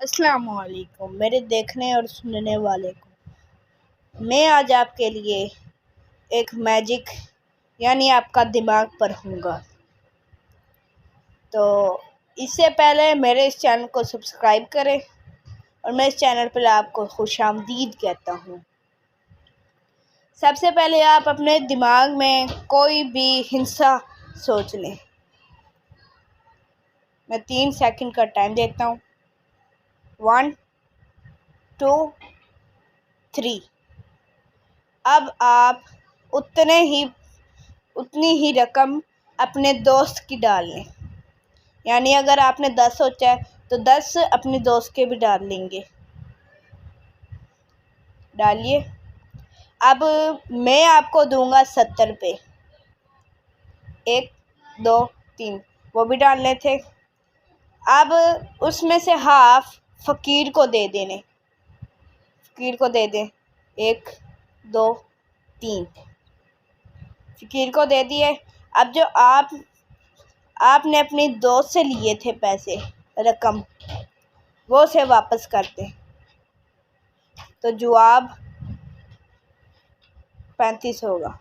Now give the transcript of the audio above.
अस्सलामुअलैकुम मेरे देखने और सुनने वाले को। मैं आज आपके लिए एक मैजिक यानी आपका दिमाग पढ़ूंगा। तो इससे पहले मेरे इस चैनल को सब्सक्राइब करें और मैं इस चैनल पर आपको खुशामदीद कहता हूँ। सबसे पहले आप अपने दिमाग में कोई भी हिंसा सोच लें। मैं 3 सेकंड का टाइम देता हूँ। 1 2 3। अब आप उतनी ही रकम अपने दोस्त की डाल लें। यानी अगर आपने 10 सोचा है तो 10 अपने दोस्त के भी डाल लेंगे। डालिए। अब मैं आपको दूंगा 70 रुपये। 1 2 3 वो भी डालने थे। अब उसमें से हाफ फ़कीर को दे देने। फ़कीर को दे दें। 1 2 3 फ़कीर को दे दिए। अब जो आपने अपनी दोस्त से लिए थे पैसे रकम वो उसे वापस कर दें। तो जवाब 35 होगा।